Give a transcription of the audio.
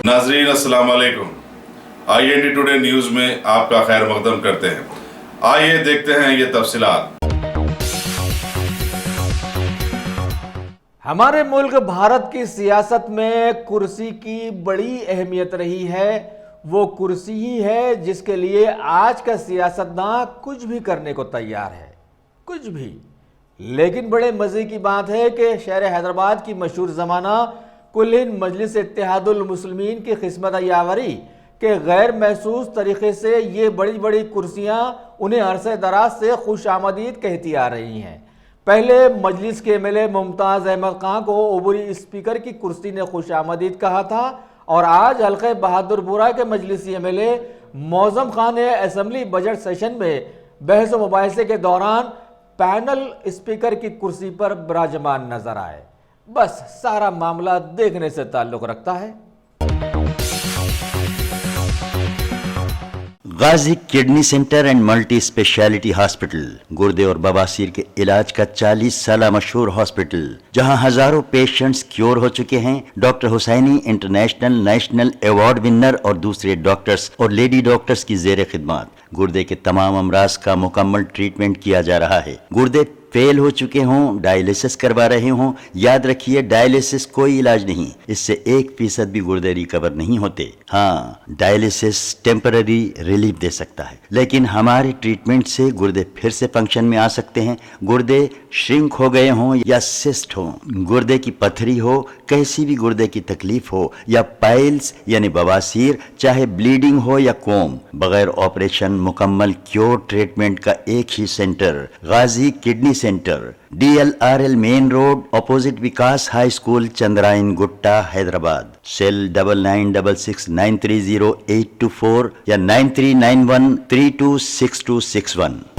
नाजरीन अस्सलाम वालेकुम। IND टुडे न्यूज़ में आपका खैर मकदम करते हैं। आइए देखते हैं ये तफसीलात। हमारे मुल्क भारत की सियासत में कुर्सी की बड़ी अहमियत रही है। वो कुर्सी ही है जिसके लिए आज का सियासतदान कुछ भी करने को तैयार है, कुछ भी। लेकिन बड़े मज़े की बात है कि शहर हैदराबाद की मशहूर ज़माना कुल हिंद मजलिस इत्तेहादुल मुस्लिमीन की खिस्मत यावरी के गैर महसूस तरीक़े से ये बड़ी बड़ी कुर्सियाँ उन्हें अरसे दराज से खुश आमदीद कहती आ रही हैं। पहले मजलिस के MLA मुमताज़ अहमद खां को ओबरी स्पीकर की कुर्सी ने खुश आमदीद कहा था, और आज हल्के बहादुरपुरा के मजलिसी MLA मौज़म खान ने असम्बली बजट सेशन में बहस व मुबाहिसे के दौरान पैनल स्पीकर की कुर्सी पर विराजमान नजर आए। बस सारा मामला देखने से ताल्लुक़ रखता है। Ghazi kidney centre and multi speciality hospital गुर्दे और बवासीर के इलाज का 40 साल मशहूर हॉस्पिटल, जहां हजारों पेशेंट्स क्योर हो चुके हैं। Doctor Husaini international national award winner और दूसरे डॉक्टर्स और लेडी डॉक्टर्स की जेर खिदमत गुर्दे के तमाम अमराज का मुकम्मल ट्रीटमेंट किया जा रहा है। गुर्दे फेल हो चुके हों, डायलिसिस करवा रहे हों, याद रखिए डायलिसिस कोई इलाज नहीं, इससे 1% भी गुर्दे रिकवर नहीं होते। हाँ, डायलिसिस टेम्पररी रिलीफ दे सकता है, लेकिन हमारे ट्रीटमेंट से गुर्दे फिर से फंक्शन में आ सकते हैं। गुर्दे श्रिंक हो गए हों या सिस्ट हो, गुर्दे की पथरी हो, कैसी भी गुर्दे की तकलीफ हो, या पाइल्स यानी बवासीर, चाहे ब्लीडिंग हो या कोम, बगैर ऑपरेशन मुकम्मल क्योर ट्रीटमेंट का एक ही centre, Ghazi kidney centre, DLRL main road, opposite Vikas high school, Chandrayangutta, Hyderabad. Cell 9966930824 या 9391326261।